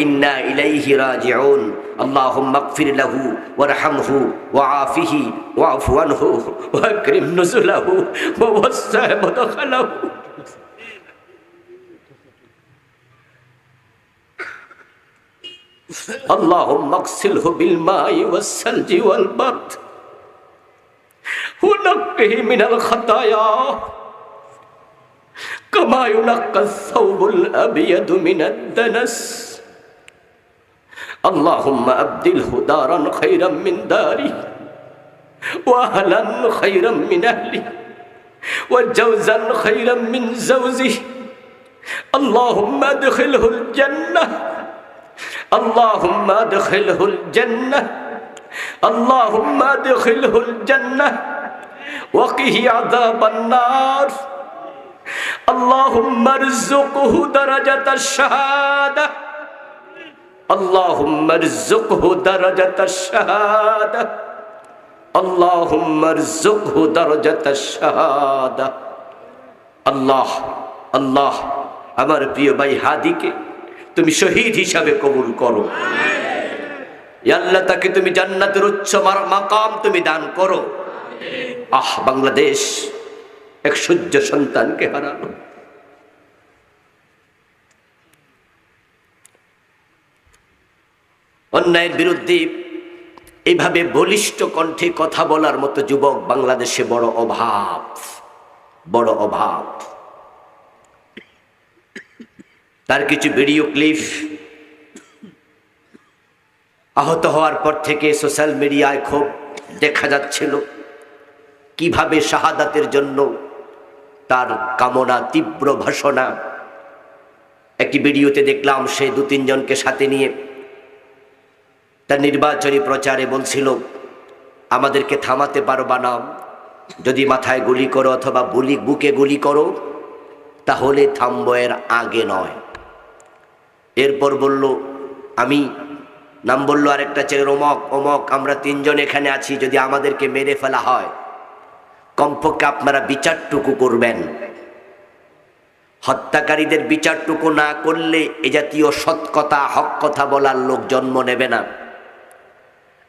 ইন্না ইলাইহি রাজিউন। আল্লাহুম্মা ইগফির লাহু ওয়ারহামহু ওয়াআফিহি ওয়া'ফু আনহু ওয়াকরিম নুজুলাহু ওয়া ওয়াসসা' মুদখালাহু। আল্লাহুম্মা ইগসিলহু বিল মাই ওয়াস সালজি ওয়াল বারদ ওয়া নাক্কিহি মিনাল খাতায়া কামা ইউনাক্কাস সাওবুল আবিয়াদু মিনাদ দানাস। اللهم أبدله دارا خيرا من داري وأهلا خيرا من أهلي وجوزا خيرا من زوجه. اللهم أدخله الجنة، اللهم أدخله الجنة، اللهم أدخله الجنة وقه عذاب النار. اللهم ارزقه درجة الشهادة، اللهم ارزقه درجة الشهادة، اللهم ارزقه درجة الشهادة. আল্লাহ আল্লাহ আমার প্রিয় ভাই হাদিকে তুমি শহীদ হিসাবে কবুল করো। ইয়া আল্লাহ তাকে তুমি জান্নাতের উচ্চ মাকাম তুমি দান করো। বাংলাদেশ এক সূর্য সন্তানকে হারালো। অন্যায়ের বিরুদ্ধে এইভাবে বলিষ্ঠ কণ্ঠে কথা বলার মতো যুবক বাংলাদেশে বড় অভাব, বড় অভাব। তার কিছু ভিডিও ক্লিপ আহত হওয়ার পর থেকে সোশ্যাল মিডিয়ায় খুব দেখা যাচ্ছিল কিভাবে শাহাদাতের জন্য তার কামনা, তীব্র ভাষণা। একটি ভিডিওতে দেখলাম সে 2-3 জনকে সাথে নিয়ে তার নির্বাচনী প্রচারে বলছিল, আমাদেরকে থামাতে পারবা না, যদি মাথায় গুলি করো অথবা বুকে গুলি করো তাহলে থামবো, এর আগে নয়। এরপর বলল, আমি নাম বললো আরেকটা ছেলের, অমক অমক, আমরা 3 জন এখানে আছি, যদি আমাদেরকে মেরে ফেলা হয় কমপক্ষে আপনারা বিচারটুকু করবেন। হত্যাকারীদের বিচারটুকু না করলে এ জাতীয় সৎ কথা, হক কথা বলার লোক জন্ম নেবে না।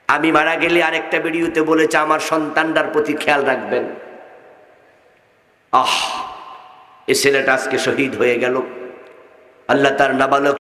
আমি মারা গেলে আরেকটা ভিডিওতে বলেছে আমার সন্তানটার প্রতি খেয়াল রাখবেন। এ ছেলেটা আজকে শহীদ হয়ে গেল। আল্লাহ তার নাবালক